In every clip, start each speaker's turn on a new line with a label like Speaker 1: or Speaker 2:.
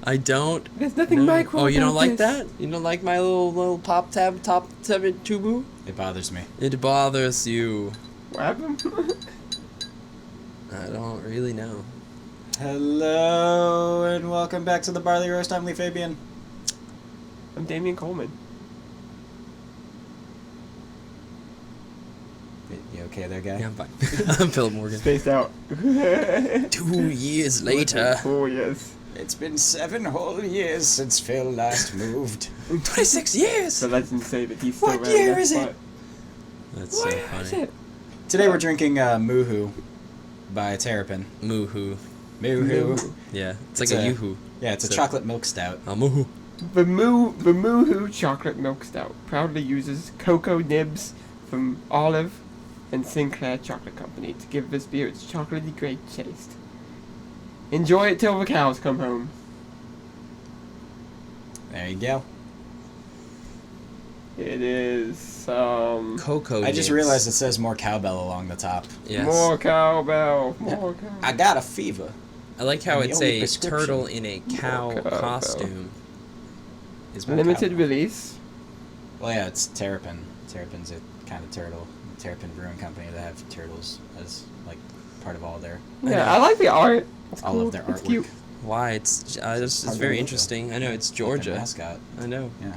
Speaker 1: I don't.
Speaker 2: There's nothing micro.
Speaker 1: Oh, you don't
Speaker 2: about
Speaker 1: like
Speaker 2: this.
Speaker 1: that? You don't like my little top 7 tubu?
Speaker 3: It bothers me.
Speaker 1: It bothers you.
Speaker 2: What happened?
Speaker 1: I don't really know.
Speaker 3: Hello and welcome back to the Barley Roast. I'm Lee Fabian.
Speaker 2: I'm Damian Coleman.
Speaker 3: You okay there, guy?
Speaker 1: Yeah, I'm fine. I'm Philip Morgan.
Speaker 2: Spaced out.
Speaker 1: 2 years later.
Speaker 2: 4 years.
Speaker 3: It's been 7 whole years since Phil last moved.
Speaker 1: 26 years!
Speaker 2: The legends say that he's still
Speaker 3: What
Speaker 2: around
Speaker 3: year
Speaker 2: that
Speaker 3: is it?
Speaker 2: spot.
Speaker 1: That's so
Speaker 2: What is
Speaker 1: funny.
Speaker 2: it?
Speaker 3: Today we're drinking Moo-Hoo by Terrapin.
Speaker 1: Moo-Hoo.
Speaker 3: Moo-Hoo.
Speaker 1: Yeah, it's
Speaker 3: It's
Speaker 1: like a
Speaker 3: a-
Speaker 1: yoo-hoo.
Speaker 3: Yeah, it's a
Speaker 1: So-
Speaker 3: chocolate milk stout.
Speaker 1: Moo-Hoo.
Speaker 2: The Moo-Hoo Chocolate Milk Stout proudly uses cocoa nibs from Olive and Sinclair Chocolate Company to give this beer its chocolatey great taste. Enjoy it till the cows come home.
Speaker 3: There you go.
Speaker 2: It is
Speaker 1: Cocoa
Speaker 3: I just
Speaker 1: nibs.
Speaker 3: realized it says more cowbell along the top.
Speaker 1: Yes.
Speaker 2: more cowbell, more cowbell.
Speaker 3: I got a fever.
Speaker 1: I like how
Speaker 3: The
Speaker 1: it's
Speaker 3: only
Speaker 1: a
Speaker 3: prescription.
Speaker 1: turtle in a cow
Speaker 2: More cowbell.
Speaker 1: costume.
Speaker 3: Is more
Speaker 2: Limited
Speaker 3: cowbell.
Speaker 2: release.
Speaker 3: Well, yeah, it's Terrapin. Terrapin's a kind of turtle. Terrapin Brewing Company that have turtles as like part of all their
Speaker 2: Yeah, I like the art. It's
Speaker 3: all
Speaker 2: cool.
Speaker 3: of their
Speaker 2: It's
Speaker 3: artwork.
Speaker 2: cute.
Speaker 1: Why? It's
Speaker 3: Hard
Speaker 1: very
Speaker 3: to
Speaker 1: interesting. I know it's
Speaker 3: Like their
Speaker 1: Georgia.
Speaker 3: mascot.
Speaker 1: I know.
Speaker 3: Yeah.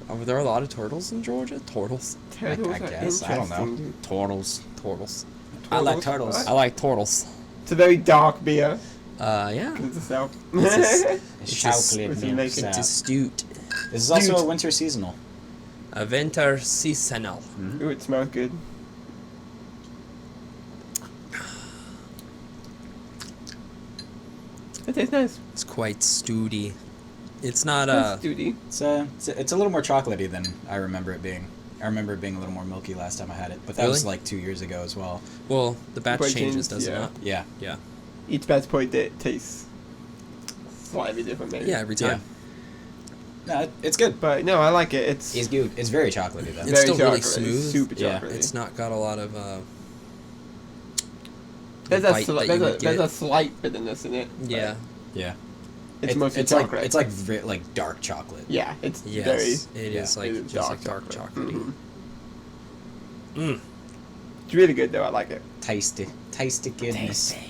Speaker 1: Are there a lot of turtles in Georgia? Turtles.
Speaker 2: Turtles
Speaker 3: I
Speaker 2: are
Speaker 3: guess. I don't know.
Speaker 2: interesting, dude.
Speaker 1: Turtles. Turtles.
Speaker 3: I like
Speaker 2: Turtles?
Speaker 3: turtles.
Speaker 1: I like turtles.
Speaker 2: It's a very dark beer.
Speaker 1: Yeah.
Speaker 2: 'Cause it's a stout.
Speaker 3: It's
Speaker 1: It's
Speaker 3: chocolate
Speaker 2: What's he
Speaker 3: milk
Speaker 2: making?
Speaker 3: stout.
Speaker 1: It's astute.
Speaker 3: This is also
Speaker 2: Dude.
Speaker 3: a winter seasonal.
Speaker 1: A winter seasonal.
Speaker 2: Ooh, it smells good. It tastes nice.
Speaker 1: It's quite stewedy. It's not
Speaker 2: It's duty.
Speaker 3: It's a little more chocolatey than I remember it being. I remember it being a little more milky last time I had it, but that was
Speaker 1: Really?
Speaker 3: like 2 years ago as well.
Speaker 1: well, the batch
Speaker 2: But
Speaker 1: changes,
Speaker 2: changed,
Speaker 1: does it
Speaker 2: yeah.
Speaker 1: not?
Speaker 3: Yeah.
Speaker 1: Yeah.
Speaker 2: Each batch point tastes slightly different, maybe.
Speaker 1: Yeah, every time.
Speaker 3: No, it's good.
Speaker 2: But no, I like it. It's
Speaker 3: It's good. It's very chocolatey though.
Speaker 1: It's
Speaker 2: very
Speaker 1: still really
Speaker 2: chocolatey,
Speaker 1: smooth.
Speaker 2: Super
Speaker 3: Yeah.
Speaker 2: chocolatey.
Speaker 1: It's not got a lot of
Speaker 2: There's
Speaker 1: bite that you would
Speaker 2: there's
Speaker 1: get.
Speaker 2: a slight bitterness in it. but
Speaker 1: Yeah.
Speaker 3: Yeah.
Speaker 2: It's mostly
Speaker 3: it's like
Speaker 2: chocolate.
Speaker 3: it's like like dark chocolate.
Speaker 2: Yeah, it's
Speaker 1: Yes.
Speaker 2: very.
Speaker 1: It is
Speaker 3: yeah,
Speaker 1: like
Speaker 2: it is
Speaker 1: just like dark chocolatey.
Speaker 2: Mhm.
Speaker 1: Mm.
Speaker 2: It's really good though. I like it.
Speaker 3: Tasty goodness.
Speaker 2: I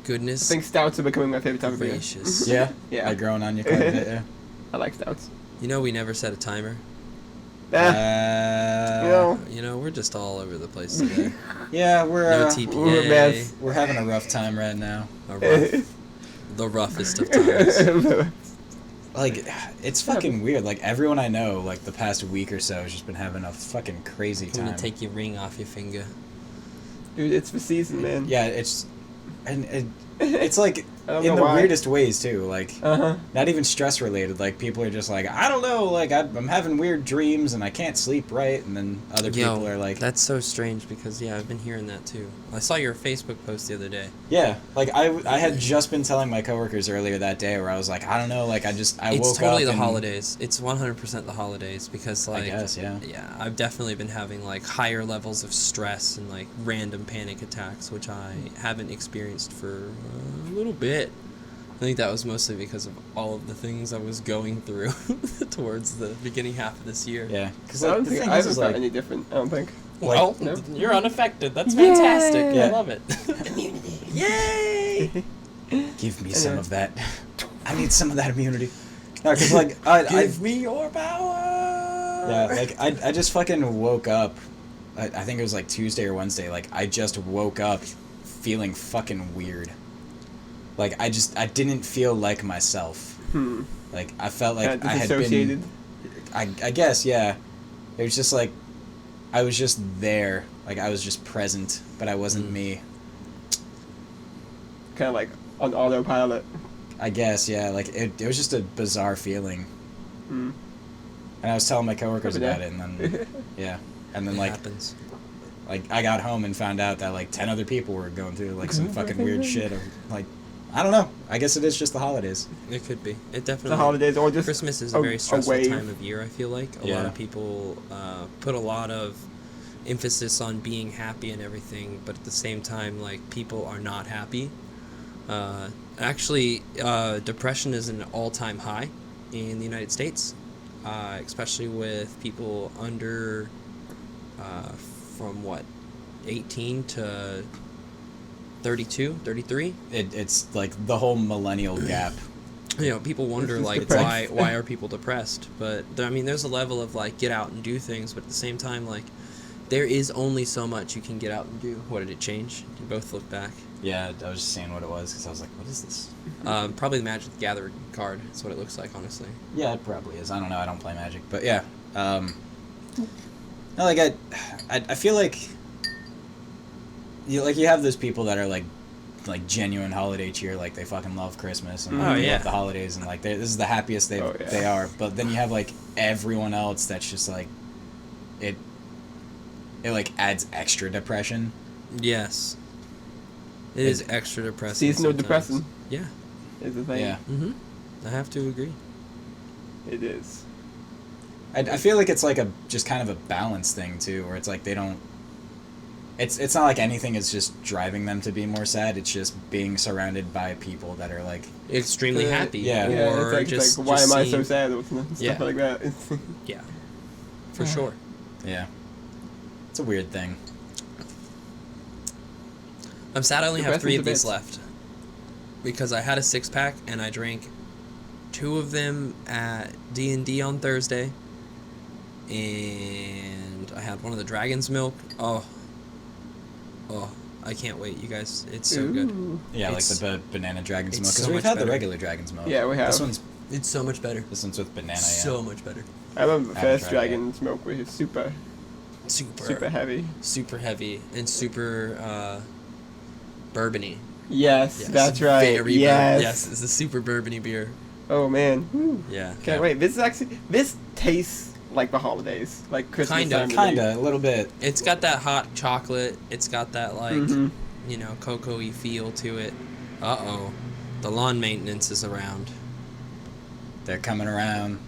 Speaker 1: Goodness
Speaker 2: think stouts are becoming my favorite type of beer.
Speaker 1: gracious.
Speaker 3: Yeah.
Speaker 2: Yeah.
Speaker 3: Like growing on you quite a bit there.
Speaker 2: I like stouts.
Speaker 1: You know we never set a timer. You know, we're just all over the place today.
Speaker 3: Yeah,
Speaker 1: No
Speaker 2: we're a
Speaker 1: TPA.
Speaker 2: mess.
Speaker 3: we're having a rough time right now.
Speaker 1: The roughest of times.
Speaker 3: Like, it's fucking weird. Like, everyone I know, like, the past week or so has just been having a fucking crazy
Speaker 1: I'm
Speaker 3: time.
Speaker 1: gonna take your ring off your finger.
Speaker 2: Dude, it's the season, man.
Speaker 3: Yeah, it's like,
Speaker 2: I don't
Speaker 3: in
Speaker 2: know
Speaker 3: the
Speaker 2: why.
Speaker 3: weirdest ways, too. Like,
Speaker 2: Uh-huh.
Speaker 3: not even stress related. Like, people are just like, I don't know, like, I'm having weird dreams and I can't sleep right. And then other people are like,
Speaker 1: that's so strange because yeah, I've been hearing that too. I saw your Facebook post the other day.
Speaker 3: yeah. Like, I had just been telling my coworkers earlier that day where I was like, I don't know, like, I woke up.
Speaker 1: It's totally the
Speaker 3: and-
Speaker 1: holidays. It's 100% the holidays because like
Speaker 3: I guess, yeah.
Speaker 1: yeah, I've definitely been having like higher levels of stress and like random panic attacks, which I haven't experienced for a little bit. I think that was mostly because of all of the things I was going through towards the beginning half of this year.
Speaker 3: Yeah. Because,
Speaker 2: I
Speaker 3: like,
Speaker 2: don't
Speaker 3: the
Speaker 2: think
Speaker 3: thing
Speaker 2: I
Speaker 3: is,
Speaker 2: haven't
Speaker 3: is
Speaker 2: felt
Speaker 3: like,
Speaker 2: any different. I don't think.
Speaker 1: Well,
Speaker 2: No?
Speaker 1: you're unaffected. That's
Speaker 2: Yay!
Speaker 1: fantastic.
Speaker 3: Yeah.
Speaker 1: I love it. Yay!
Speaker 3: give me some
Speaker 2: Yeah.
Speaker 3: of that. I need some of that immunity. No, because, like, I
Speaker 1: Give me your power.
Speaker 3: yeah, like, I just fucking woke up. I think it was, like, Tuesday or Wednesday. Like, I just woke up feeling fucking weird. Like, I didn't feel like myself. Like, I felt like
Speaker 2: Kinda
Speaker 3: I had
Speaker 2: disassociated.
Speaker 3: been... I guess, yeah. It was just, like, I was just there. Like, I was just present, but I wasn't me.
Speaker 2: Kind of like on autopilot.
Speaker 3: I guess, yeah. Like, it was just a bizarre feeling.
Speaker 2: Mm.
Speaker 3: And I was telling my coworkers
Speaker 2: Probably
Speaker 3: about
Speaker 2: that.
Speaker 3: it, and then, yeah. And then,
Speaker 1: It
Speaker 3: like,
Speaker 1: happens.
Speaker 3: I got home and found out that, like, 10 other people were going through, like, some
Speaker 2: Good
Speaker 3: fucking
Speaker 2: for
Speaker 3: weird
Speaker 2: them.
Speaker 3: shit. Or, like, I don't know. I guess it is just the holidays.
Speaker 1: It could be. It definitely.
Speaker 2: The holidays or just
Speaker 1: Christmas is a very stressful
Speaker 2: wave.
Speaker 1: time of year. I feel like a lot
Speaker 3: Yeah.
Speaker 1: of people put a lot of emphasis on being happy and everything, but at the same time, like people are not happy. Actually, depression is an all-time high in the United States, especially with people under, from what, 18 to 32, 33?
Speaker 3: It's like the whole millennial gap.
Speaker 1: You know, people wonder,
Speaker 2: This is
Speaker 1: like,
Speaker 2: depressed.
Speaker 1: why are people depressed? But, I mean, there's a level of, like, get out and do things, but at the same time, like, there is only so much you can get out and do. What did it change? You both look back.
Speaker 3: Yeah, I was just saying what it was because I was like, what is this?
Speaker 1: Probably the Magic the Gathering card. That's what it looks like, honestly.
Speaker 3: Yeah, it probably is. I don't know. I don't play Magic, but yeah. No, like I feel like you have those people that are like genuine holiday cheer, like they fucking love Christmas and
Speaker 1: Oh,
Speaker 3: they
Speaker 1: yeah.
Speaker 3: love the holidays and like this is the happiest they are. But then you have like everyone else that's just like it like adds extra depression.
Speaker 1: Yes. It is extra depressing.
Speaker 2: Seasonal
Speaker 1: sometimes.
Speaker 2: depressing
Speaker 1: Yeah.
Speaker 2: is the thing.
Speaker 3: Yeah.
Speaker 1: Mm-hmm. I have to agree.
Speaker 2: It is.
Speaker 3: I feel like it's like just kind of a balance thing too, where it's like they don't. It's not like anything is just driving them to be more sad. It's just being surrounded by people that are like
Speaker 1: Extremely happy.
Speaker 3: Yeah.
Speaker 2: Yeah,
Speaker 1: Or
Speaker 2: it's
Speaker 1: just,
Speaker 2: like, why
Speaker 1: just
Speaker 2: am I so
Speaker 1: seeing-
Speaker 2: sad? Or stuff
Speaker 1: Yeah.
Speaker 2: like that.
Speaker 1: Yeah. For sure.
Speaker 3: yeah. It's a weird thing.
Speaker 1: I'm sad I only have 3 of
Speaker 2: Depressing's
Speaker 1: these
Speaker 2: a bit.
Speaker 1: left. Because I had a 6-pack and I drank 2 of them at D&D on Thursday. And I had one of the Dragon's Milk. Oh, I can't wait, you guys. It's so good.
Speaker 2: Ooh.
Speaker 3: Yeah,
Speaker 1: It's-
Speaker 3: like the banana dragon's
Speaker 1: it's
Speaker 3: milk. Because
Speaker 1: so
Speaker 3: we've
Speaker 1: much
Speaker 3: had the
Speaker 1: better.
Speaker 3: regular dragon's milk.
Speaker 2: Yeah, we have.
Speaker 1: It's so much better.
Speaker 3: This one's with banana.
Speaker 1: So much better.
Speaker 2: I remember the
Speaker 3: I haven't
Speaker 2: first
Speaker 3: tried it yet.
Speaker 2: Dragon's Milk was super
Speaker 1: Super
Speaker 2: heavy.
Speaker 1: super heavy and super bourbony.
Speaker 2: Yes,
Speaker 1: Yes,
Speaker 2: that's right.
Speaker 1: Very
Speaker 2: Yes.
Speaker 1: yes, it's a super bourbony beer.
Speaker 2: Oh man. Woo.
Speaker 1: Yeah.
Speaker 2: Can't wait. This tastes like the holidays, like Christmas
Speaker 1: Kinda,
Speaker 2: time. to me.
Speaker 3: Kinda, a little bit.
Speaker 1: It's got that hot chocolate. It's got that like
Speaker 2: Mhm.
Speaker 1: you know, cocoa-y feel to it. Uh-oh. The lawn maintenance is around.
Speaker 3: They're coming around.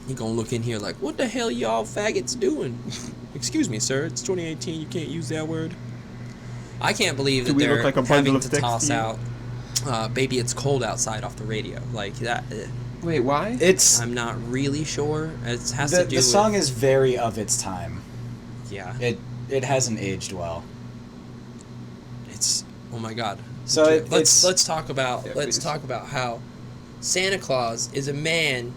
Speaker 1: You gonna look in here like, what the hell y'all faggots doing? Excuse me, sir. It's 2018. You can't use that word. I can't believe
Speaker 2: Do
Speaker 1: that
Speaker 2: we
Speaker 1: they're
Speaker 2: look like a bundle
Speaker 1: having
Speaker 2: of
Speaker 1: to
Speaker 2: sticks
Speaker 1: toss
Speaker 2: to you?
Speaker 1: out "Baby, It's Cold Outside" off the radio like that.
Speaker 2: Wait, why?
Speaker 3: It's
Speaker 1: I'm not really sure. It has
Speaker 3: the
Speaker 1: to do
Speaker 3: the song
Speaker 1: with,
Speaker 3: is very of its time.
Speaker 1: yeah.
Speaker 3: It hasn't aged well.
Speaker 1: It's oh my god.
Speaker 3: So
Speaker 1: let's talk about
Speaker 2: Yeah,
Speaker 1: let's
Speaker 2: please.
Speaker 1: talk about how Santa Claus is a man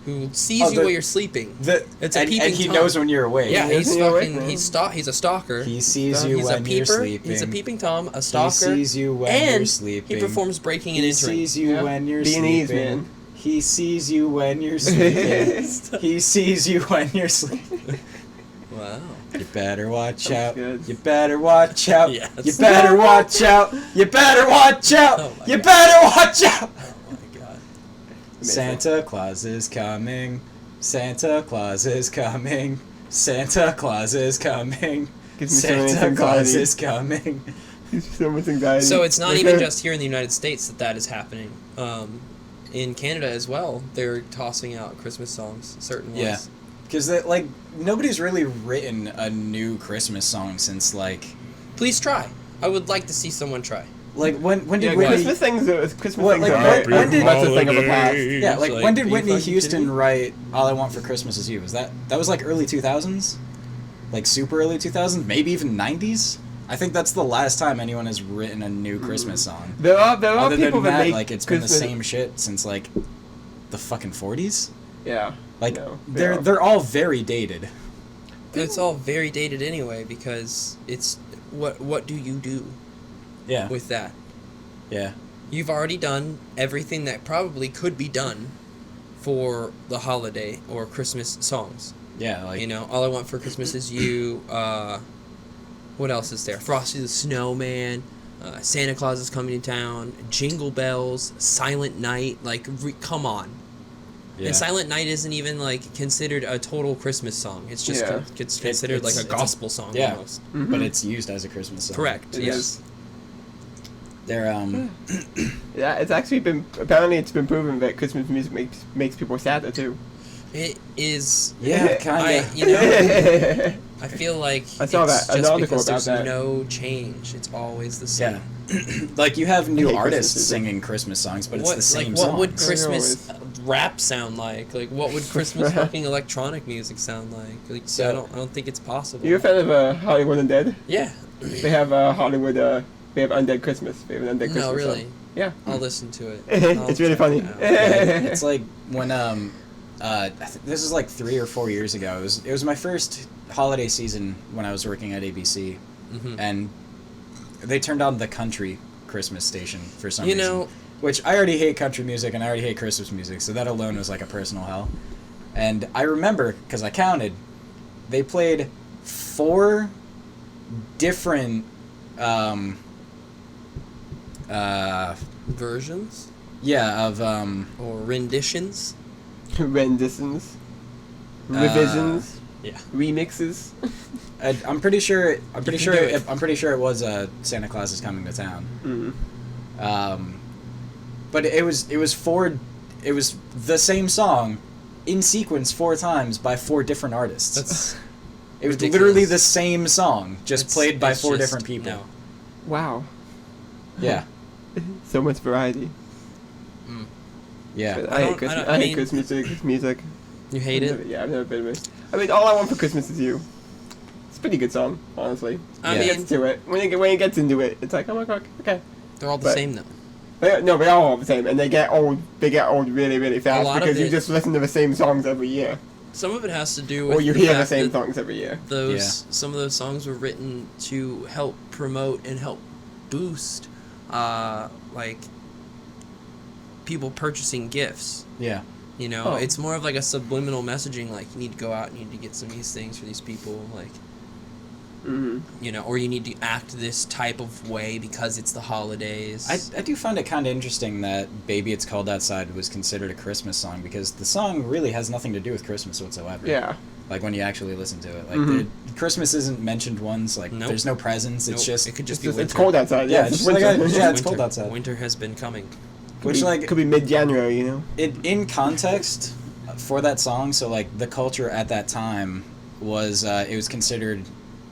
Speaker 1: who sees
Speaker 3: Oh,
Speaker 1: you
Speaker 3: the-
Speaker 1: while you're sleeping. It's a
Speaker 3: and
Speaker 1: peeping
Speaker 3: he
Speaker 1: Tom.
Speaker 3: knows when you're awake.
Speaker 1: Yeah,
Speaker 2: He
Speaker 1: he's
Speaker 2: isn't awake,
Speaker 1: fucking
Speaker 2: man.
Speaker 1: he's a stalker.
Speaker 3: He sees
Speaker 2: He's
Speaker 3: you
Speaker 1: He's a
Speaker 3: when you're
Speaker 1: peeper.
Speaker 3: sleeping.
Speaker 1: He's a peeping Tom, a stalker.
Speaker 3: He sees you when
Speaker 1: and
Speaker 3: you're sleeping.
Speaker 1: he performs breaking and
Speaker 3: He
Speaker 1: entering.
Speaker 3: sees you
Speaker 2: Yeah.
Speaker 3: when you're
Speaker 2: B&Es,
Speaker 3: sleeping.
Speaker 2: man.
Speaker 3: He sees you when you're sleeping. He sees you when you're sleeping.
Speaker 1: Wow.
Speaker 3: You better watch
Speaker 2: That was
Speaker 3: out.
Speaker 2: good.
Speaker 3: You better watch out.
Speaker 1: Yes.
Speaker 3: You better watch out. You better watch out.
Speaker 1: Oh my
Speaker 3: You
Speaker 1: God.
Speaker 3: better watch out.
Speaker 1: Oh my god.
Speaker 3: Santa Claus is coming. Santa Claus is coming. Santa Claus is coming.
Speaker 2: Gives me so much
Speaker 3: Santa Claus
Speaker 2: anxiety.
Speaker 3: is coming.
Speaker 2: Gives me so much anxiety.
Speaker 1: So it's not even just here in the United States that is happening. In Canada as well, they're tossing out Christmas songs, certain ones.
Speaker 3: Yeah. Because like nobody's really written a new Christmas song since like
Speaker 1: Please try. I would like to see someone try.
Speaker 3: when
Speaker 2: Yeah,
Speaker 3: did Whitney
Speaker 2: Christmas things are
Speaker 3: What, like, when did-
Speaker 2: that's a thing of the past.
Speaker 3: yeah like
Speaker 1: Like,
Speaker 3: when did
Speaker 1: are you
Speaker 3: Whitney
Speaker 1: fucking
Speaker 3: Houston
Speaker 1: kidding me?
Speaker 3: write All I Want for Christmas Is You? Was that was like early 2000s, like super early 2000s, maybe even 90s. I think that's the last time anyone has written a new Christmas song.
Speaker 2: There are
Speaker 3: Other
Speaker 2: people
Speaker 3: than
Speaker 2: that
Speaker 3: that,
Speaker 2: make
Speaker 3: like it's been
Speaker 2: Christmas.
Speaker 3: the same shit since like the fucking 40s.
Speaker 2: Yeah.
Speaker 3: Like
Speaker 2: No,
Speaker 3: they're
Speaker 2: yeah.
Speaker 3: they're all very dated.
Speaker 1: It's all very dated anyway because it's what do you do
Speaker 3: Yeah.
Speaker 1: with that?
Speaker 3: Yeah.
Speaker 1: You've already done everything that probably could be done for the holiday or Christmas songs.
Speaker 3: Yeah. Like
Speaker 1: You know, All I Want for Christmas Is You. What else is there? Frosty the Snowman. Santa Claus is Coming to Town. Jingle Bells. Silent Night. Like, come on.
Speaker 3: yeah.
Speaker 1: And Silent Night isn't even like considered a total Christmas song. It's just
Speaker 2: Yeah.
Speaker 1: it's considered
Speaker 3: it's-
Speaker 1: like
Speaker 3: it's
Speaker 1: a
Speaker 3: a-
Speaker 1: gospel song
Speaker 3: yeah.
Speaker 1: almost.
Speaker 3: But it's used as a Christmas song.
Speaker 1: Correct.
Speaker 2: It
Speaker 1: yes.
Speaker 2: is.
Speaker 3: They're
Speaker 2: Yeah, it's actually been proven that Christmas music makes people sadder too.
Speaker 1: It is.
Speaker 3: yeah, kind
Speaker 1: I
Speaker 3: of.
Speaker 1: you know I feel like
Speaker 2: I saw
Speaker 1: it's
Speaker 2: that, an
Speaker 1: just
Speaker 2: article
Speaker 1: because
Speaker 2: about
Speaker 1: there's
Speaker 2: that.
Speaker 1: no change. It's always the same.
Speaker 3: Yeah. Like, you have new
Speaker 2: hate
Speaker 3: artists
Speaker 2: Christmas music.
Speaker 3: singing Christmas songs, but it's
Speaker 1: What
Speaker 3: the same
Speaker 1: like
Speaker 3: songs.
Speaker 1: what would
Speaker 2: I
Speaker 1: Christmas
Speaker 2: know,
Speaker 1: rap sound like? Like what would Christmas fucking electronic music sound like? Like so I don't think it's possible.
Speaker 2: You a fan of Hollywood Undead?
Speaker 1: Yeah.
Speaker 2: They have Hollywood. They have Undead Christmas. They have an Undead Christmas.
Speaker 1: No, really.
Speaker 2: Song. Yeah.
Speaker 1: I'll listen to it.
Speaker 2: It's really funny.
Speaker 1: Check it out.
Speaker 3: Yeah, it's like when this is like 3 or 4 years ago. It was my first holiday season when I was working at ABC,
Speaker 1: Mhm.
Speaker 3: and they turned on the country Christmas station for some
Speaker 1: You
Speaker 3: reason.
Speaker 1: know,
Speaker 3: Which I already hate country music and I already hate Christmas music, so that alone was like a personal hell. And I remember, because I counted, they played 4 different
Speaker 1: versions
Speaker 3: of
Speaker 1: or renditions.
Speaker 2: Renditions, revisions,
Speaker 1: Yeah.
Speaker 2: remixes.
Speaker 3: I'm pretty sure
Speaker 1: can do it.
Speaker 3: I'm pretty sure it was Santa Claus is Coming to Town.
Speaker 2: Mm.
Speaker 3: But it was the same song in sequence 4 times by 4 different artists.
Speaker 1: That's
Speaker 3: it was
Speaker 1: ridiculous.
Speaker 3: literally the same song, just
Speaker 1: it's-
Speaker 3: played by
Speaker 1: it's
Speaker 3: 4
Speaker 1: just-
Speaker 3: different people.
Speaker 1: No.
Speaker 2: Wow.
Speaker 3: Yeah.
Speaker 2: So much variety.
Speaker 3: Yeah.
Speaker 2: I hate Christmas. I hate
Speaker 1: mean-
Speaker 2: Christmas music.
Speaker 1: You hate
Speaker 2: I've
Speaker 1: it?
Speaker 2: never- yeah, I've never been with. I mean, All I Want for Christmas Is You. It's a pretty good song, honestly.
Speaker 1: I
Speaker 3: Yeah.
Speaker 2: When it
Speaker 1: mean,
Speaker 2: gets to it, when it gets into it, it's like, oh my god, okay.
Speaker 1: they're all the
Speaker 2: but-
Speaker 1: same though.
Speaker 2: No, they're all the same, and they get old. They get old really, really fast
Speaker 1: lot of
Speaker 2: because you
Speaker 1: it-
Speaker 2: just listen to the same songs every year,
Speaker 1: Some of it has to do with
Speaker 2: or you
Speaker 1: the
Speaker 2: hear the
Speaker 1: fact
Speaker 2: same
Speaker 1: that
Speaker 2: songs every year.
Speaker 1: some of those songs were written to help promote and help boost like people purchasing gifts.
Speaker 3: Yeah.
Speaker 1: You know,
Speaker 2: Oh.
Speaker 1: it's more of like a subliminal messaging, like you need to go out and you need to get some of these things for these people, like,
Speaker 2: Mm-hmm.
Speaker 1: you know, or you need to act this type of way because it's the holidays.
Speaker 3: I do find it kind of interesting that Baby It's Cold Outside was considered a Christmas song, because the song really has nothing to do with Christmas whatsoever.
Speaker 2: Yeah.
Speaker 3: Like, when you actually listen to it. Like,
Speaker 2: Mhm.
Speaker 3: Christmas isn't mentioned once. Like,
Speaker 1: Nope.
Speaker 3: there's no presents.
Speaker 1: Nope,
Speaker 3: It's just...
Speaker 1: it could just
Speaker 2: It's,
Speaker 1: be
Speaker 2: just,
Speaker 1: winter.
Speaker 2: it's cold outside.
Speaker 3: Yeah,
Speaker 2: Yeah,
Speaker 3: it's
Speaker 2: it's
Speaker 3: just like
Speaker 2: winter.
Speaker 3: yeah, it's cold
Speaker 1: Winter.
Speaker 3: outside.
Speaker 1: Winter has been coming.
Speaker 3: Which, like...
Speaker 2: could be mid-January, you know.
Speaker 3: In context for that song, so like the culture at that time was it was considered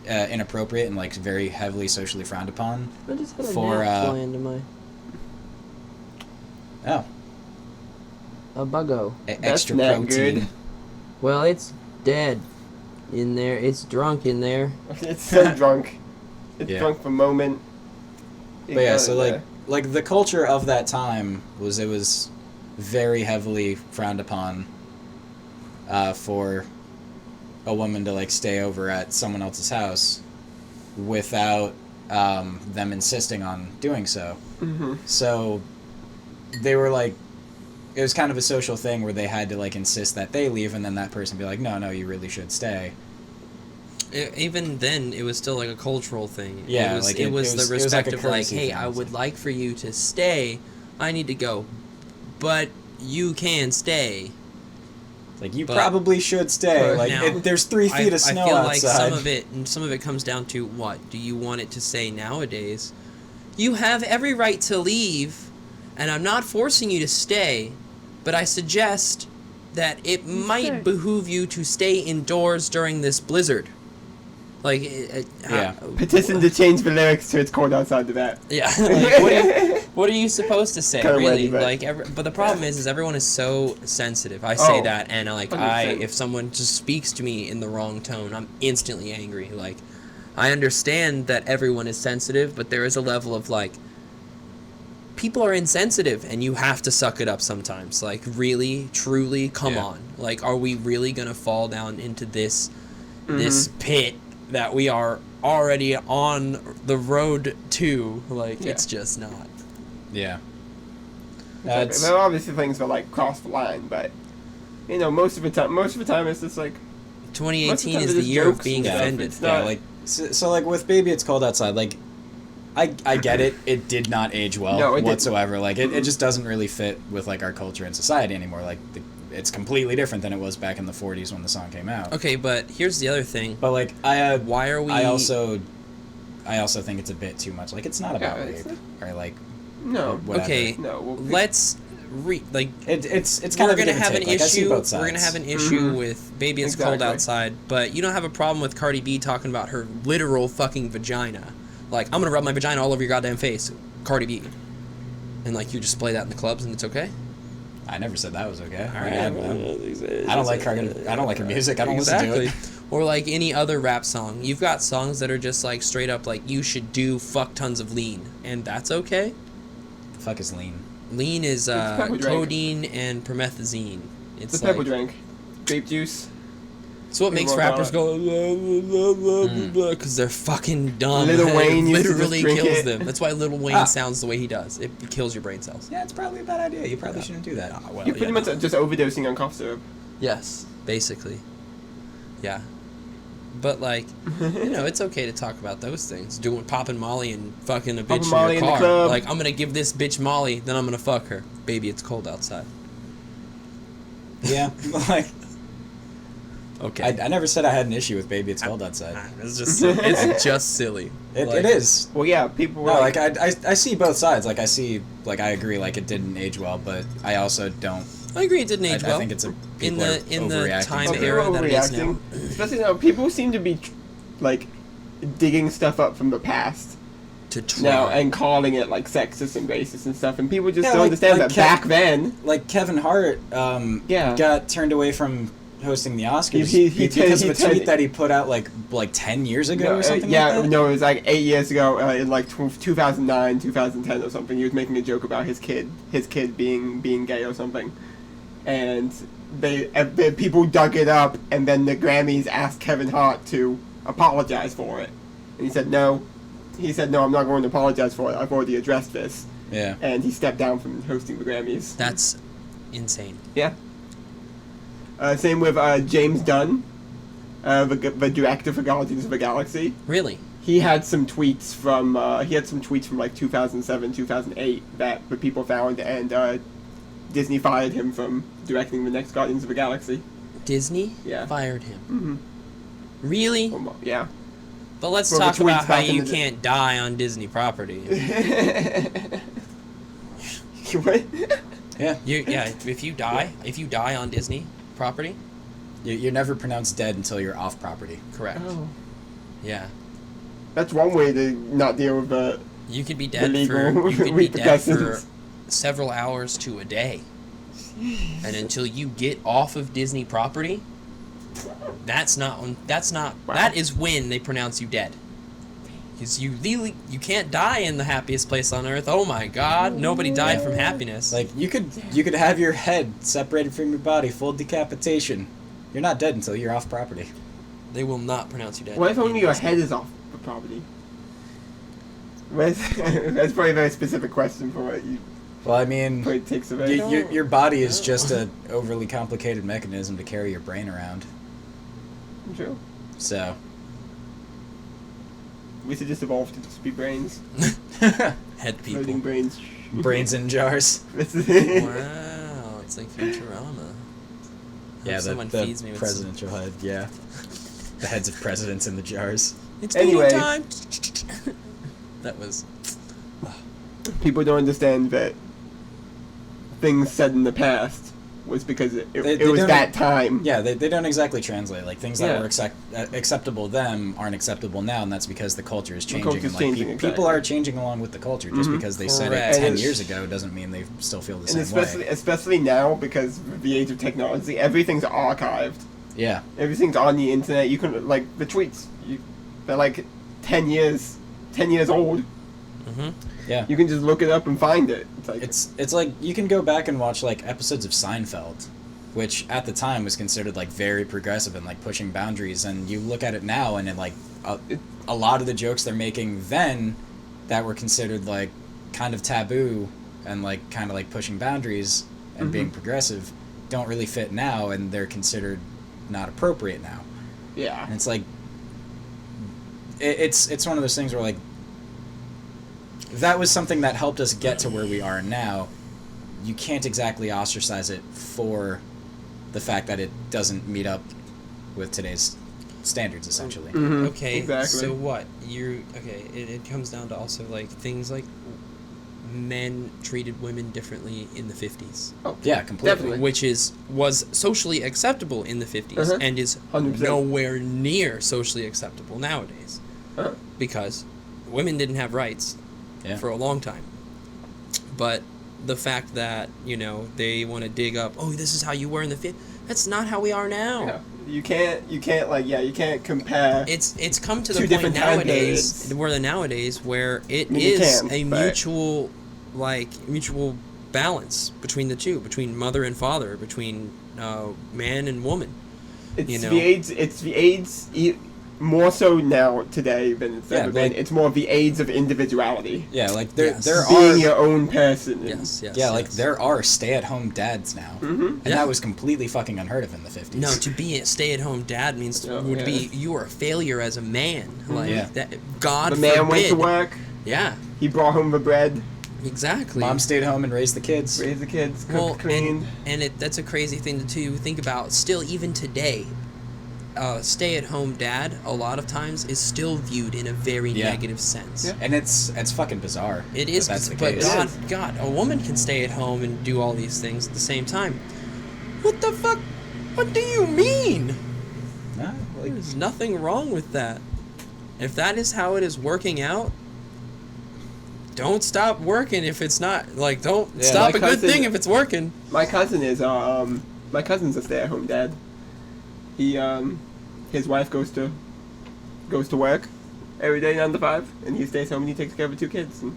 Speaker 3: inappropriate and like very heavily socially frowned upon.
Speaker 1: I just had
Speaker 3: a For, gnat fly
Speaker 1: into my
Speaker 3: Oh,
Speaker 1: a buggo.
Speaker 3: extra
Speaker 2: not
Speaker 3: protein.
Speaker 2: good.
Speaker 1: Well, it's dead in there. It's drunk in there.
Speaker 2: It's so drunk. It's
Speaker 3: Yeah.
Speaker 2: drunk for a moment.
Speaker 3: But yeah, so like the culture of that time was it was very heavily frowned upon for a woman to like stay over at someone else's house without them insisting on doing so.
Speaker 2: Mm-hmm.
Speaker 3: So they were like, it was kind of a social thing where they had to like insist that they leave, and then that person be like, no, you really should stay.
Speaker 1: Even then, it was still like a cultural thing.
Speaker 3: Yeah,
Speaker 1: it was,
Speaker 3: like,
Speaker 1: it
Speaker 3: it
Speaker 1: was
Speaker 3: was
Speaker 1: the
Speaker 3: like
Speaker 1: respect
Speaker 3: a
Speaker 1: of like,
Speaker 3: courtesy
Speaker 1: hey,
Speaker 3: thing.
Speaker 1: I would like for you to stay. I need to go, but you can stay.
Speaker 3: Like, you
Speaker 1: But-
Speaker 3: probably should stay.
Speaker 1: but
Speaker 3: Like,
Speaker 1: now,
Speaker 3: there's 3 feet of snow
Speaker 1: I feel
Speaker 3: outside.
Speaker 1: like some of it comes down to what do you want it to say nowadays? You have every right to leave, and I'm not forcing you to stay, but I suggest that it might
Speaker 2: stay.
Speaker 1: behoove you to stay indoors during this blizzard. Like,
Speaker 3: Yeah.
Speaker 2: Petition to change the lyrics to "It's cold outside" to that.
Speaker 1: Yeah. Like, what are you supposed to say,
Speaker 2: Kinda
Speaker 1: really?
Speaker 2: wetty, but-
Speaker 1: Like, but the problem is everyone is so sensitive. I say
Speaker 2: Oh,
Speaker 1: that, and like,
Speaker 2: 100%.
Speaker 1: if someone just speaks to me in the wrong tone, I'm instantly angry. Like, I understand that everyone is sensitive, but there is a level of like, people are insensitive, and you have to suck it up sometimes. Like, really, truly, come
Speaker 3: Yeah.
Speaker 1: on. Like, are we really gonna fall down into this
Speaker 2: Mm-hmm.
Speaker 1: pit that we are already on the road to? Like,
Speaker 2: Yeah.
Speaker 1: it's just not.
Speaker 3: Yeah.
Speaker 2: There are obviously things that like cross the line, but you know, most of the time it's just like
Speaker 1: 2018
Speaker 2: time
Speaker 1: is
Speaker 2: it
Speaker 1: the
Speaker 2: is
Speaker 1: year of
Speaker 2: jokes
Speaker 1: being
Speaker 2: and stuff.
Speaker 1: offended.
Speaker 2: It's
Speaker 3: Yeah,
Speaker 2: not-
Speaker 3: like so like with Baby It's Cold Outside, like I get it. It did not age well
Speaker 2: No, it didn't.
Speaker 3: whatsoever. Like it just doesn't really fit with like our culture and society anymore. Like it's completely different than it was back in the 40s when the song came out.
Speaker 1: Okay, but here's the other thing.
Speaker 3: But like
Speaker 1: Why are we?
Speaker 3: I also think it's a bit too much. Like it's not about
Speaker 2: Yeah, it's
Speaker 3: rape or like
Speaker 2: No.
Speaker 3: whatever.
Speaker 1: Okay,
Speaker 2: No.
Speaker 1: let's
Speaker 3: It's kind
Speaker 1: we're
Speaker 3: of a
Speaker 1: gonna
Speaker 3: give and
Speaker 1: have an
Speaker 3: take. Like, I see
Speaker 1: issue.
Speaker 3: both
Speaker 1: We're gonna
Speaker 3: sides.
Speaker 1: have an issue
Speaker 2: Mhm.
Speaker 1: with "Baby It's Cold
Speaker 2: Exactly.
Speaker 1: Outside," but you don't have a problem with Cardi B talking about her literal fucking vagina. Like, I'm gonna rub my vagina all over your goddamn face, Cardi B, and like you just play that in the clubs and it's okay.
Speaker 3: I never said that was okay.
Speaker 1: All right,
Speaker 3: I don't like her. I don't like her music. I don't listen to it.
Speaker 1: Or like any other rap song, you've got songs that are just like straight up like you should do fuck tons of lean, and that's okay.
Speaker 3: The fuck is lean?
Speaker 1: Lean is
Speaker 2: pepper drink.
Speaker 1: codeine and promethazine. It's
Speaker 2: The pepper
Speaker 1: like
Speaker 2: drink. Grape juice.
Speaker 1: it's what makes
Speaker 2: More
Speaker 1: rappers
Speaker 2: about
Speaker 1: go because they're fucking dumb.
Speaker 2: Lil Wayne
Speaker 1: It
Speaker 2: used to just
Speaker 1: literally
Speaker 2: drink
Speaker 1: kills
Speaker 2: it.
Speaker 1: them. That's why Lil Wayne sounds the way he does. It kills your brain cells.
Speaker 3: Yeah, it's probably a bad idea. You probably shouldn't do that.
Speaker 1: Well,
Speaker 2: You're pretty much just overdosing on cough syrup.
Speaker 1: Yes, basically. Yeah. But like, it's okay to talk about those things. Popping Molly and fucking a bitch
Speaker 2: Molly
Speaker 1: in
Speaker 2: in
Speaker 1: your
Speaker 2: the
Speaker 1: car.
Speaker 2: club.
Speaker 1: Like, I'm gonna give this bitch Molly, then I'm gonna fuck her. Baby, it's cold outside.
Speaker 3: Yeah, like
Speaker 1: Okay.
Speaker 3: I never said I had an issue with "Baby It's Cold Outside."
Speaker 1: It's just silly.
Speaker 3: It is.
Speaker 2: Well, yeah, people were
Speaker 3: No, like I see both sides. Like I agree. Like it didn't age well, but I also don't.
Speaker 1: I agree it didn't age well.
Speaker 3: I think it's a
Speaker 1: in
Speaker 3: people
Speaker 1: the
Speaker 3: are
Speaker 1: in the
Speaker 3: overreacting
Speaker 1: time
Speaker 3: to it.
Speaker 1: era that it is now.
Speaker 2: overreacting. Especially now, people seem to be like digging stuff up from the past
Speaker 1: To try.
Speaker 2: now and calling it like sexist and racist and stuff, and people just
Speaker 3: Yeah,
Speaker 2: don't
Speaker 3: like-
Speaker 2: understand
Speaker 3: like
Speaker 2: that back then.
Speaker 3: Like Kevin Hart,
Speaker 2: Yeah.
Speaker 3: got turned away from hosting the Oscars
Speaker 2: He
Speaker 3: because of a
Speaker 2: turned-
Speaker 3: tweet that he put out like 10 years ago or something
Speaker 2: yeah,
Speaker 3: like that.
Speaker 2: no, it was like 8 years ago, in like 2009, 2010 or something. He was making a joke about his kid being gay or something, and the people dug it up, and then the Grammys asked Kevin Hart to apologize for it, and he said no. He said no, I'm not going to apologize for it. I've already addressed this,
Speaker 3: Yeah.
Speaker 2: and he stepped down from hosting the Grammys.
Speaker 1: That's insane.
Speaker 2: Yeah. Same with James Dunn, the director for Guardians of the Galaxy.
Speaker 1: Really?
Speaker 2: He had some tweets from like 2007, 2008 that the people found, and Disney fired him from directing the next Guardians of the Galaxy.
Speaker 1: Disney
Speaker 2: Yeah.
Speaker 1: fired him.
Speaker 2: Mm-hmm.
Speaker 1: Really?
Speaker 2: Yeah.
Speaker 1: But let's
Speaker 2: Well, the
Speaker 1: talk
Speaker 2: tweets
Speaker 1: about how
Speaker 2: back in
Speaker 1: you
Speaker 2: the day.
Speaker 1: can't die on Disney property.
Speaker 2: What?
Speaker 3: Yeah.
Speaker 1: If you die on Disney property,
Speaker 3: You're never pronounced dead until you're off property.
Speaker 1: correct.
Speaker 2: Oh.
Speaker 1: Yeah.
Speaker 2: That's one way to not deal with the
Speaker 1: You could be dead
Speaker 2: legal
Speaker 1: for you could be dead for
Speaker 2: repercussions.
Speaker 1: several hours to a day. And until you get off of Disney property, that is when they pronounce you dead. Because you can't die in the happiest place on earth. Oh my god, nobody died from happiness.
Speaker 3: Like you could have your head separated from your body, full decapitation. You're not dead until you're off property.
Speaker 1: They will not pronounce you dead.
Speaker 2: What if only your head is off the property? That's probably a very specific question for what you
Speaker 3: Well, I mean,
Speaker 2: probably takes away.
Speaker 3: your body is just an overly complicated mechanism to carry your brain around.
Speaker 2: True.
Speaker 3: So,
Speaker 2: We should just evolve to just be brains.
Speaker 1: Head
Speaker 2: Floating
Speaker 1: people.
Speaker 2: brains.
Speaker 3: brains in jars.
Speaker 1: Wow, it's like Futurama.
Speaker 3: Yeah,
Speaker 1: someone
Speaker 3: the
Speaker 1: feeds me with
Speaker 3: presidential head. Yeah, the heads of presidents in the jars.
Speaker 1: It's
Speaker 2: Anyway.
Speaker 1: feeding time. That was
Speaker 2: People don't understand that things said in the past was because it
Speaker 3: They
Speaker 2: was
Speaker 3: don't-
Speaker 2: that time.
Speaker 3: Yeah, they don't exactly translate. Like things that
Speaker 2: Yeah.
Speaker 3: were acceptable then aren't acceptable now, and that's because the culture is changing.
Speaker 2: culture's
Speaker 3: and like
Speaker 2: changing,
Speaker 3: people
Speaker 2: exactly.
Speaker 3: are changing along with the culture. Just
Speaker 2: Mhm.
Speaker 3: because they said
Speaker 1: Correct.
Speaker 3: it 10
Speaker 2: And
Speaker 3: years ago doesn't mean they still feel the
Speaker 2: And
Speaker 3: same way.
Speaker 2: especially now, because of the age of technology, everything's archived.
Speaker 3: Yeah,
Speaker 2: Everything's on the internet. You can like the tweets. They're like 10 years old.
Speaker 3: yeah.
Speaker 2: You can just look it up and find it. It's like
Speaker 3: It's like you can go back and watch like episodes of Seinfeld, which at the time was considered like very progressive and like pushing boundaries, and you look at it now and it like a lot of the jokes they're making then that were considered like kind of taboo and like kind of like pushing boundaries and being progressive don't really fit now, and they're considered not appropriate now.
Speaker 2: yeah.
Speaker 3: And it's like it's one of those things where like that was something that helped us get to where we are now. You can't exactly ostracize it for the fact that it doesn't meet up with today's standards, essentially.
Speaker 1: okay.
Speaker 2: Exactly.
Speaker 1: So what? It comes down to also like things like men treated women differently in the 50s.
Speaker 2: Oh,
Speaker 3: Yeah, completely.
Speaker 2: definitely.
Speaker 1: Which was socially acceptable in the 50s
Speaker 2: Uh-huh.
Speaker 1: and is
Speaker 2: 100%.
Speaker 1: nowhere near socially acceptable nowadays.
Speaker 2: Uh-huh.
Speaker 1: Because women didn't have rights
Speaker 3: Yeah.
Speaker 1: for a long time. But the fact that, they want to dig up, oh, this is how you were in the 50s, that's not how we are now.
Speaker 2: Yeah. You can't compare.
Speaker 1: It's come to
Speaker 2: Two
Speaker 1: the point
Speaker 2: different time
Speaker 1: nowadays
Speaker 2: periods.
Speaker 1: where it
Speaker 2: I mean, you
Speaker 1: is
Speaker 2: can,
Speaker 1: a
Speaker 2: but-
Speaker 1: mutual balance between the two, between mother and father, between man and woman.
Speaker 2: It's the AIDS more so now today than it's ever been.
Speaker 3: like-
Speaker 2: It's more of the AIDS of individuality.
Speaker 3: Yeah, like there
Speaker 1: Yes.
Speaker 3: there
Speaker 2: Being
Speaker 3: are
Speaker 2: your own person.
Speaker 1: Yes.
Speaker 3: yeah, like
Speaker 1: yes.
Speaker 3: there are stay-at-home dads now, and
Speaker 1: Yeah.
Speaker 3: that was completely fucking unheard of in the 50s.
Speaker 1: No, to be a stay-at-home dad means
Speaker 2: Oh,
Speaker 1: would
Speaker 2: yeah.
Speaker 1: be you are a failure as a man. Like
Speaker 3: Yeah.
Speaker 1: that, God
Speaker 2: The man
Speaker 1: forbid.
Speaker 2: went to work.
Speaker 1: Yeah,
Speaker 2: He brought home the bread,
Speaker 1: exactly.
Speaker 3: Mom stayed home and raised the kids.
Speaker 2: raised the kids, cooked,
Speaker 1: Well,
Speaker 2: cleaned.
Speaker 1: and that's a crazy thing to think about. Still, even today, stay-at-home dad a lot of times is still viewed in a very
Speaker 3: Yeah.
Speaker 1: negative sense.
Speaker 2: Yeah.
Speaker 3: And it's fucking bizarre.
Speaker 1: It
Speaker 3: that
Speaker 1: is,
Speaker 3: that's the
Speaker 1: but
Speaker 3: case.
Speaker 1: God, a woman can stay at home and do all these things at the same time. What the fuck? What do you mean?
Speaker 3: Nah, like,
Speaker 1: There's nothing wrong with that. If that is how it is working out, don't stop working if it's not. Like, don't
Speaker 3: Yeah,
Speaker 1: stop
Speaker 2: my
Speaker 1: a good
Speaker 2: cousin-
Speaker 1: thing if it's working.
Speaker 2: My cousin is my cousin's a stay-at-home dad. He his wife goes to work every day 9 to 5, and he stays home and he takes care of the 2 kids and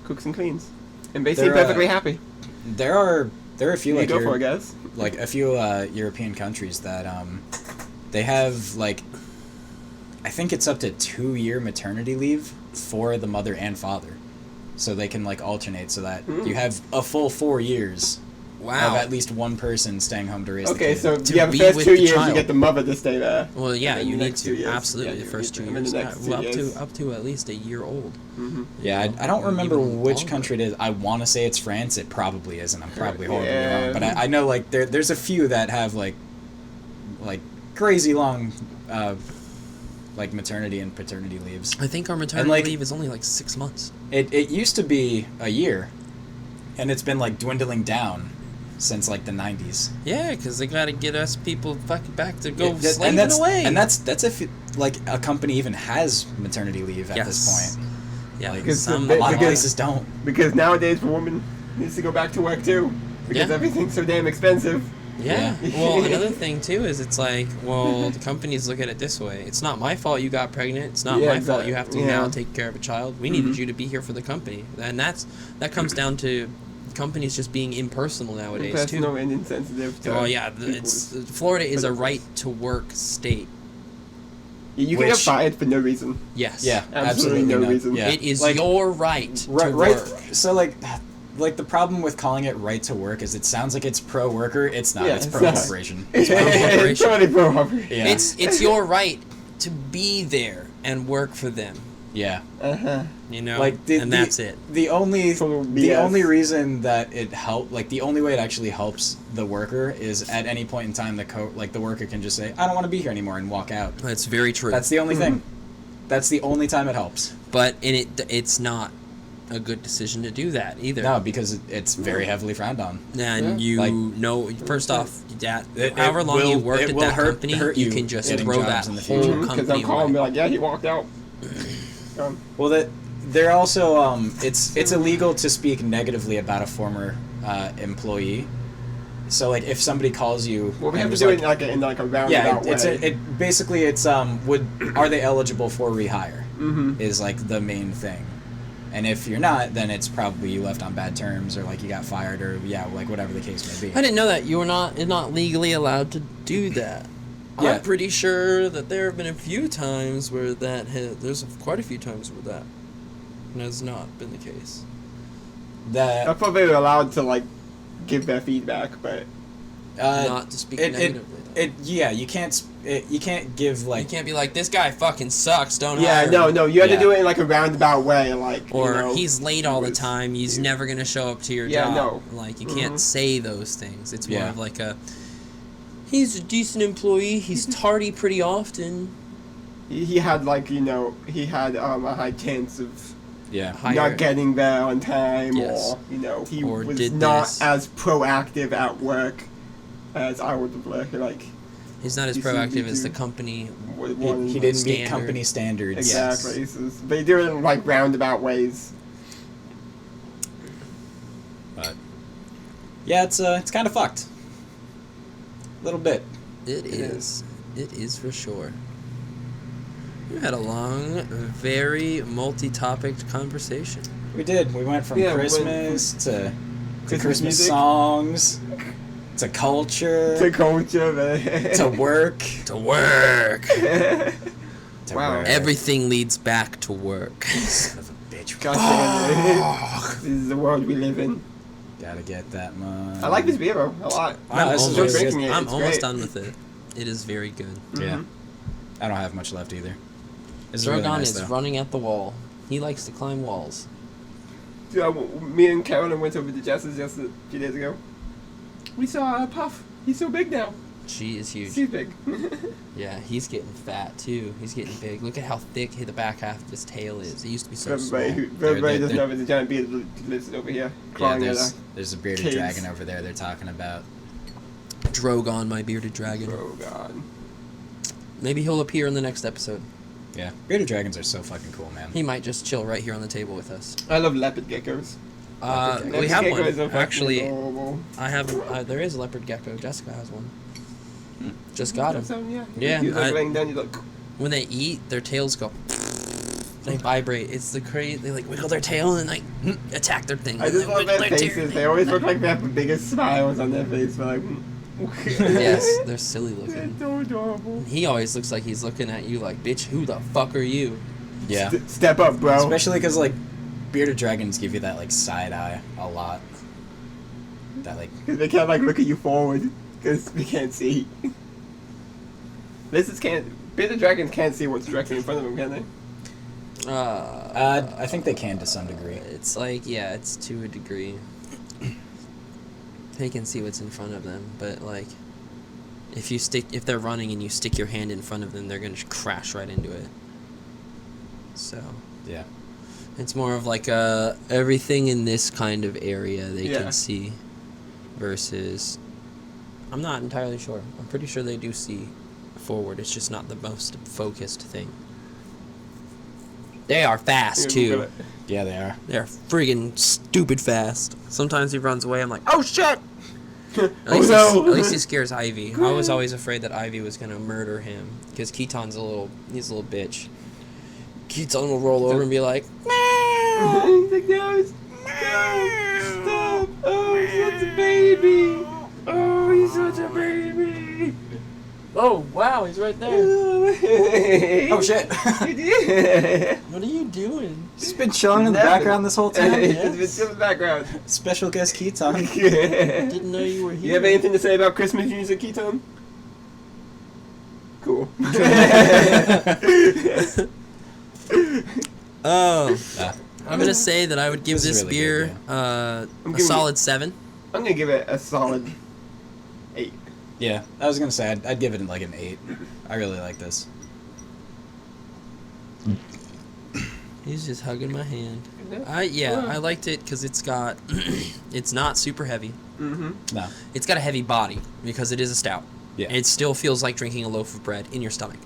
Speaker 2: cooks and cleans, and they seem
Speaker 3: They're,
Speaker 2: perfectly happy.
Speaker 3: there are a few
Speaker 2: You
Speaker 3: like
Speaker 2: go for
Speaker 3: Euro-
Speaker 2: it, guys.
Speaker 3: like a few European countries that they have like I think it's up to 2-year maternity leave for the mother and father, so they can like alternate so that you have a full 4 years of
Speaker 1: Wow.
Speaker 3: at least one person staying home to raise the
Speaker 2: Okay,
Speaker 3: kid.
Speaker 2: so
Speaker 1: To
Speaker 2: yeah, the
Speaker 1: be
Speaker 2: first
Speaker 1: with
Speaker 2: 2
Speaker 1: the
Speaker 2: years
Speaker 1: child.
Speaker 2: you get the mother to stay there.
Speaker 1: Well, yeah,
Speaker 2: And then
Speaker 1: you
Speaker 2: the
Speaker 1: need
Speaker 2: next 2
Speaker 1: to
Speaker 2: years.
Speaker 1: absolutely
Speaker 2: Yeah,
Speaker 1: the
Speaker 2: you
Speaker 1: first
Speaker 2: need
Speaker 1: 2
Speaker 2: to. And
Speaker 1: years,
Speaker 2: then the next 2
Speaker 1: well,
Speaker 2: years.
Speaker 1: up to at least a year old.
Speaker 2: Mm-hmm.
Speaker 3: Yeah,
Speaker 1: you know,
Speaker 3: I don't
Speaker 1: or
Speaker 3: remember
Speaker 1: even
Speaker 3: which
Speaker 1: longer.
Speaker 3: country it is. I want to say it's France. It probably isn't. I'm probably horribly
Speaker 2: Yeah.
Speaker 3: wrong. But I know like there's a few that have like crazy long like maternity and paternity leaves.
Speaker 1: I think our maternity
Speaker 3: like-
Speaker 1: leave is only like 6 months.
Speaker 3: It used to be a year, and it's been like dwindling down since like the 90s.
Speaker 1: Yeah, because they got to get us people fucking back to go
Speaker 3: Yeah,
Speaker 1: slaving
Speaker 3: and that's
Speaker 1: away.
Speaker 3: and that's if like a company even has maternity leave at
Speaker 1: Yes.
Speaker 3: this point.
Speaker 1: yeah,
Speaker 3: like,
Speaker 2: Because
Speaker 1: some
Speaker 2: the-
Speaker 3: A lot of
Speaker 2: Because-
Speaker 3: places don't.
Speaker 2: Because nowadays the woman needs to go back to work too, because
Speaker 1: Yeah.
Speaker 2: everything's so damn expensive.
Speaker 1: Yeah.
Speaker 2: Yeah.
Speaker 1: Well, another thing too is it's like, well, the companies look at it this way: it's not my fault you got pregnant. It's not
Speaker 2: Yeah,
Speaker 1: my fault you have to
Speaker 2: exactly.
Speaker 1: now
Speaker 2: Yeah.
Speaker 1: take care of a child. We needed you to be here for the company, and that comes down to companies just being impersonal nowadays
Speaker 2: Personal
Speaker 1: too.
Speaker 2: and insensitive to
Speaker 1: Oh yeah,
Speaker 2: people's-
Speaker 1: Florida is a
Speaker 2: benefits.
Speaker 1: right to work state.
Speaker 2: You can get
Speaker 3: Which-
Speaker 2: fired for no reason.
Speaker 1: Yes.
Speaker 3: Yeah,
Speaker 2: Absolutely no reason.
Speaker 3: Yeah.
Speaker 1: It is
Speaker 3: Like,
Speaker 1: your right to
Speaker 3: right.
Speaker 1: work.
Speaker 3: So like the problem with calling it right to work is it sounds like it's pro worker. It's not.
Speaker 2: Yeah,
Speaker 3: it's
Speaker 2: it's
Speaker 3: pro
Speaker 2: not.
Speaker 3: corporation.
Speaker 2: It's totally pro-corporate.
Speaker 3: Yeah.
Speaker 1: It's your right to be there and work for them.
Speaker 3: Yeah.
Speaker 2: Uh-huh.
Speaker 1: You know,
Speaker 3: Like
Speaker 1: and that's it.
Speaker 3: The only
Speaker 2: Total
Speaker 3: the
Speaker 2: BS.
Speaker 3: only reason that it the only way it actually helps the worker is at any point in time the worker can just say, I don't want to be here anymore, and walk out.
Speaker 1: That's very true.
Speaker 3: That's the only thing. That's the only time it helps.
Speaker 1: But it's not a good decision to do that either.
Speaker 3: No, because it's very heavily frowned on.
Speaker 1: And
Speaker 2: Yeah.
Speaker 1: you
Speaker 3: Like-
Speaker 1: know, first off, that
Speaker 3: It
Speaker 1: however long
Speaker 3: will-
Speaker 1: you worked
Speaker 3: it
Speaker 1: at
Speaker 3: will
Speaker 1: that
Speaker 3: hurt
Speaker 1: company,
Speaker 3: you
Speaker 1: you can just
Speaker 3: getting
Speaker 1: throw
Speaker 3: jobs
Speaker 1: that
Speaker 3: in the
Speaker 1: whole
Speaker 3: future.
Speaker 2: Because
Speaker 1: company
Speaker 2: they'll call and be
Speaker 1: away.
Speaker 2: like, yeah, he walked out. Gone.
Speaker 3: Well, they're also it's illegal to speak negatively about a former employee. So like if somebody calls you,
Speaker 2: Well, we
Speaker 3: and
Speaker 2: have to
Speaker 3: was
Speaker 2: do
Speaker 3: like,
Speaker 2: it in like a roundabout
Speaker 3: yeah,
Speaker 2: way.
Speaker 3: basically it's are they eligible for rehire?
Speaker 2: Mm-hmm.
Speaker 3: Is like the main thing. And if you're not, then it's probably you left on bad terms, or like you got fired, or like whatever the case may be.
Speaker 1: I didn't know that you're not legally allowed to do that.
Speaker 3: Yeah.
Speaker 1: I'm pretty sure that there have been a few times where there's quite a few times where that has not been the case.
Speaker 2: I
Speaker 3: That
Speaker 2: thought they were allowed to like give their feedback, but
Speaker 1: Not to speak negatively. though.
Speaker 3: you can't give like
Speaker 1: You can't be like, this guy fucking sucks, don't
Speaker 2: yeah,
Speaker 1: hire
Speaker 2: no,
Speaker 1: him.
Speaker 2: you had
Speaker 3: Yeah.
Speaker 2: to do it in like a roundabout way, like
Speaker 1: Or
Speaker 2: you know,
Speaker 1: he's late all the
Speaker 2: was-
Speaker 1: time, he's never going to show up to your
Speaker 2: Yeah,
Speaker 1: job.
Speaker 2: no.
Speaker 1: Like, you
Speaker 2: Mhm.
Speaker 1: can't say those things. It's more
Speaker 3: Yeah.
Speaker 1: of like he's a decent employee, he's tardy pretty often.
Speaker 2: he had like he had a high chance of
Speaker 3: Yeah.
Speaker 1: higher.
Speaker 2: not getting there on time,
Speaker 1: Yes.
Speaker 2: or he
Speaker 1: Or
Speaker 2: was
Speaker 1: did
Speaker 2: not
Speaker 1: this.
Speaker 2: as proactive at work as I would have like.
Speaker 1: He's not as
Speaker 2: You seem
Speaker 1: proactive
Speaker 2: to
Speaker 1: as the
Speaker 2: do-
Speaker 1: company.
Speaker 2: would
Speaker 3: He,
Speaker 2: want.
Speaker 3: he didn't meet
Speaker 1: Standard.
Speaker 3: company standards.
Speaker 2: Exactly. So they do it in like roundabout ways.
Speaker 3: But yeah, it's kind of fucked. A little bit.
Speaker 1: It is. It is for sure. We had a long, very multi-topic conversation.
Speaker 3: We did. We went from
Speaker 2: Yeah, we went
Speaker 3: Christmas to
Speaker 2: Christmas
Speaker 3: Christmas
Speaker 2: music.
Speaker 3: songs to culture
Speaker 2: To culture, man.
Speaker 3: to work.
Speaker 1: To work.
Speaker 3: To
Speaker 2: Wow.
Speaker 3: work.
Speaker 1: Everything leads back to work.
Speaker 3: Son of a bitch.
Speaker 2: God damn it. This is the world we live in.
Speaker 3: Gotta get that money.
Speaker 2: I like this beer though a lot.
Speaker 3: No, this is
Speaker 2: Still
Speaker 3: really good.
Speaker 2: drinking it.
Speaker 1: I'm
Speaker 2: it's
Speaker 1: almost
Speaker 2: great.
Speaker 1: done with it. It is very good.
Speaker 3: Yeah.
Speaker 2: Mhm.
Speaker 3: I don't have much left either. This is really
Speaker 1: Drogon
Speaker 3: nice,
Speaker 1: is
Speaker 3: though.
Speaker 1: running at the wall. He likes to climb walls.
Speaker 2: Yeah, me and Carolyn went over to Jess's just a few days ago. We saw Puff. He's so big now.
Speaker 1: She is huge.
Speaker 2: He's big.
Speaker 1: Yeah, he's getting fat too. He's getting big. Look at how thick the back half of his tail is. It used to be so small.
Speaker 2: Everybody doesn't
Speaker 3: they're-
Speaker 2: know there's a giant beard that lives over here.
Speaker 3: Yeah,
Speaker 2: Clawing at us.
Speaker 3: there's a bearded
Speaker 2: kids.
Speaker 3: dragon over there they're talking about.
Speaker 1: Drogon, my bearded dragon.
Speaker 2: Oh god.
Speaker 1: Maybe he'll appear in the next episode.
Speaker 3: Yeah. Bearded dragons are so fucking cool, man.
Speaker 1: He might just chill right here on the table with us.
Speaker 2: I love leopard geckos.
Speaker 1: We
Speaker 2: Leopard
Speaker 1: have
Speaker 2: geckos are
Speaker 1: one.
Speaker 2: fucking
Speaker 1: Actually,
Speaker 2: adorable.
Speaker 1: I have. There is a leopard gecko. Jessica has one.
Speaker 3: Hmm.
Speaker 1: Just got him.
Speaker 2: So, yeah.
Speaker 1: Yeah,
Speaker 2: You're like
Speaker 1: I-
Speaker 2: laying down, you're like,
Speaker 1: When they eat, their tails go. They vibrate. It's the crazy. They like wiggle their tail and like attack their thing.
Speaker 2: I just love
Speaker 1: Wiggle
Speaker 2: their
Speaker 1: tail.
Speaker 2: faces. They always look like they have the biggest smiles on their face. But like,
Speaker 1: Yes, they're silly
Speaker 2: They're
Speaker 1: looking.
Speaker 2: so adorable.
Speaker 1: He always looks like he's looking at you like, bitch, who the fuck are you?
Speaker 3: Yeah.
Speaker 2: Step up, bro.
Speaker 3: Especially because, like, bearded dragons give you that, like, side eye a lot. That, like,
Speaker 2: Because they can't like look at you forward because they can't see. Lizards can't. Bearded dragons can't see what's directly in front of them, can they?
Speaker 3: I think they can to some degree.
Speaker 1: It's like, yeah, it's to a degree. They can see what's in front of them, but like, if they're running and you stick your hand in front of them, they're gonna crash right into it. So
Speaker 3: Yeah.
Speaker 1: it's more of like everything in this kind of area they
Speaker 2: Yeah.
Speaker 1: can see, versus, I'm not entirely sure. I'm pretty sure they do see forward. It's just not the most focused thing. They are fast
Speaker 2: Yeah,
Speaker 1: too.
Speaker 3: Yeah, they are.
Speaker 1: They're friggin' stupid fast. Sometimes he runs away. I'm like, oh shit! At
Speaker 2: Oh
Speaker 1: least,
Speaker 2: no!
Speaker 1: at least he scares Ivy. I was always afraid that Ivy was gonna murder him because Keaton's he's a little bitch. Keaton will roll over and be like, meow.
Speaker 2: He's like, no, stop! Oh, he's such a baby! Oh, he's such a baby!
Speaker 1: Oh wow, he's right there.
Speaker 3: Oh, shit.
Speaker 1: What are you doing?
Speaker 3: Just been chilling in the
Speaker 2: Nothing.
Speaker 3: background this whole time.
Speaker 2: It's in the background.
Speaker 3: Special guest Keaton.
Speaker 1: Didn't know you were here.
Speaker 2: You have anything to say about Christmas music, Keaton? Cool.
Speaker 1: Oh,
Speaker 3: Ah,
Speaker 1: I'm gonna say that I would give
Speaker 3: This is
Speaker 1: this
Speaker 3: really
Speaker 1: beer
Speaker 3: good,
Speaker 1: a
Speaker 2: giving
Speaker 1: solid 7.
Speaker 2: I'm gonna give it a solid 8.
Speaker 3: yeah, I was gonna say I'd give it like an 8. I really like this.
Speaker 1: He's just hugging my hand.
Speaker 2: Yeah.
Speaker 1: I liked it because it's got, it's not super heavy.
Speaker 2: Mm-hmm.
Speaker 3: No.
Speaker 1: It's got a heavy body because it is a stout.
Speaker 3: Yeah.
Speaker 1: It still feels like drinking a loaf of bread in your stomach.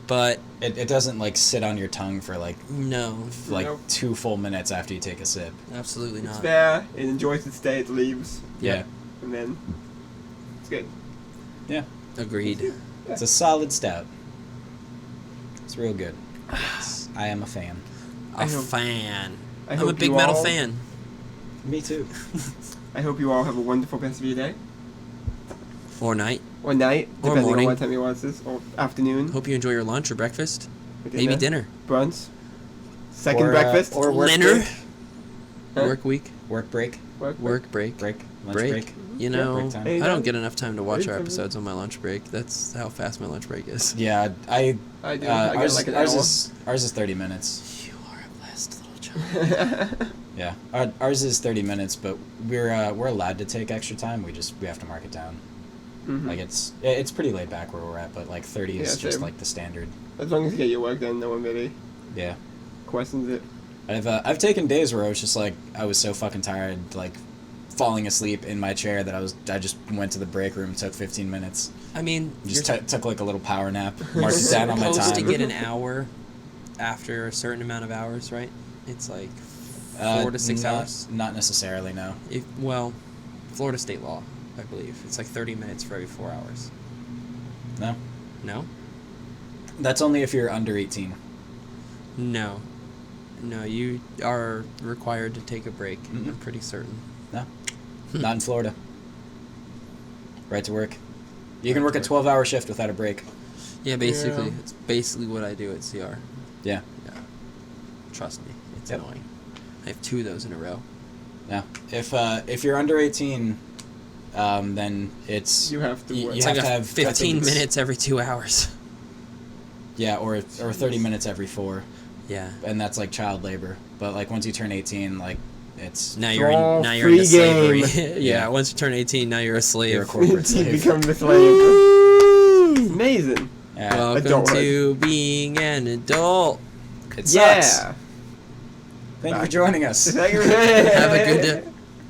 Speaker 1: But
Speaker 3: It doesn't like sit on your tongue for like
Speaker 1: no,
Speaker 2: Nope.
Speaker 3: 2 full minutes after you take a sip.
Speaker 1: absolutely
Speaker 2: It's
Speaker 1: not.
Speaker 2: there, it enjoys its stay, it leaves,
Speaker 3: Yeah.
Speaker 2: and then it's good.
Speaker 3: Yeah.
Speaker 1: Agreed.
Speaker 3: It's a solid stout. It's real good. Yes, I am a fan.
Speaker 1: A
Speaker 2: I hope-
Speaker 1: fan.
Speaker 2: I
Speaker 1: I'm a
Speaker 2: hope
Speaker 1: big
Speaker 2: you
Speaker 1: metal
Speaker 2: all-
Speaker 1: fan.
Speaker 3: Me too.
Speaker 2: I hope you all have a wonderful rest of your day.
Speaker 1: Or night.
Speaker 2: Or night,
Speaker 1: Or
Speaker 2: depending
Speaker 1: morning.
Speaker 2: on what time you watch this, or afternoon,
Speaker 1: Hope you enjoy your lunch or breakfast.
Speaker 2: or
Speaker 1: Maybe dinner.
Speaker 2: brunch, second
Speaker 3: Or,
Speaker 2: breakfast,
Speaker 3: or work
Speaker 1: Dinner.
Speaker 3: break.
Speaker 2: Huh?
Speaker 1: Work week.
Speaker 3: Work break.
Speaker 1: Work break.
Speaker 3: Break. Lunch
Speaker 1: Break.
Speaker 3: break.
Speaker 1: You
Speaker 3: Yeah,
Speaker 1: know,
Speaker 3: break time.
Speaker 1: I don't get enough time to watch
Speaker 2: Break
Speaker 1: our
Speaker 2: time.
Speaker 1: episodes on my lunch break. That's how fast my lunch break is.
Speaker 3: Yeah,
Speaker 2: I do. I get like an hour.
Speaker 3: ours is 30 minutes.
Speaker 1: You are a blessed little child.
Speaker 3: Yeah, ours is 30 minutes, but we're allowed to take extra time. We have to mark it down.
Speaker 2: Mhm.
Speaker 3: Like it's pretty laid back where we're at, but like 30 is
Speaker 2: Yeah,
Speaker 3: just
Speaker 2: same.
Speaker 3: like the standard.
Speaker 2: As long as you get your work done, no one really
Speaker 3: Yeah.
Speaker 2: questions it.
Speaker 3: I've taken days where I was just like, I was so fucking tired, like falling asleep in my chair that I just went to the break room, took 15 minutes,
Speaker 1: I mean,
Speaker 3: just
Speaker 1: you're
Speaker 3: took like a little power nap,
Speaker 1: you're
Speaker 3: marked it down on my
Speaker 1: supposed to
Speaker 3: time.
Speaker 1: get an hour after a certain amount of hours, right? It's like 4 to 6 hours.
Speaker 3: Not necessarily, no.
Speaker 1: Well, Florida state law, I believe. It's like 30 minutes for every 4 hours.
Speaker 3: No.
Speaker 1: No?
Speaker 3: That's only if you're under 18.
Speaker 1: No. No, you are required to take a break.
Speaker 3: Mm-mm.
Speaker 1: I'm pretty certain.
Speaker 3: No. Not in Florida. Right to work. You can
Speaker 1: Right
Speaker 3: work
Speaker 1: to
Speaker 3: a
Speaker 1: work.
Speaker 3: 12-hour shift without a break.
Speaker 1: Yeah, basically.
Speaker 2: Yeah.
Speaker 1: It's basically what I do at CR.
Speaker 3: Yeah.
Speaker 1: Yeah. Trust me. It's
Speaker 3: Yep.
Speaker 1: annoying. I have 2 of those in a row.
Speaker 3: Yeah. If you're under 18, then it's
Speaker 2: You have to work.
Speaker 1: It's
Speaker 3: have
Speaker 1: like
Speaker 3: to
Speaker 1: a
Speaker 3: have, I think
Speaker 1: 15
Speaker 3: it's-
Speaker 1: minutes every 2 hours.
Speaker 3: Yeah, or 30 minutes every 4,
Speaker 1: Yeah.
Speaker 3: and that's like child labor. But like once you turn 18, like it's
Speaker 1: Now
Speaker 2: It's
Speaker 1: you're
Speaker 2: all
Speaker 1: in, now you're into
Speaker 2: free game.
Speaker 1: slavery. Yeah, once you turn 18, now you're a slave.
Speaker 3: You're a corporate
Speaker 2: You
Speaker 3: slave.
Speaker 2: become the slave. It's amazing.
Speaker 3: Yeah,
Speaker 1: Welcome
Speaker 2: Adulthood.
Speaker 1: to being an adult.
Speaker 3: it sucks.
Speaker 2: Yeah.
Speaker 3: Thank you for joining us.
Speaker 2: Thank you.
Speaker 1: Have a good day.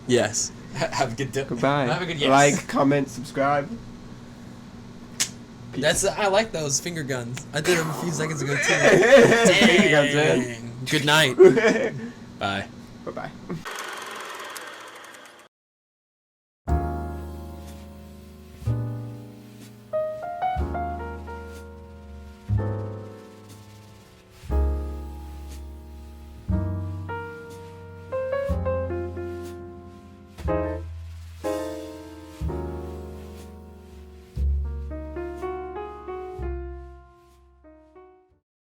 Speaker 1: Yes.
Speaker 3: Have a good day.
Speaker 2: Goodbye.
Speaker 1: Have a good yes.
Speaker 2: Like, comment, subscribe. Peace.
Speaker 1: That's I like those finger guns. I did them a few seconds ago too.
Speaker 2: Finger guns, man.
Speaker 1: Dang. Good night.
Speaker 3: Bye.
Speaker 2: Bye-bye.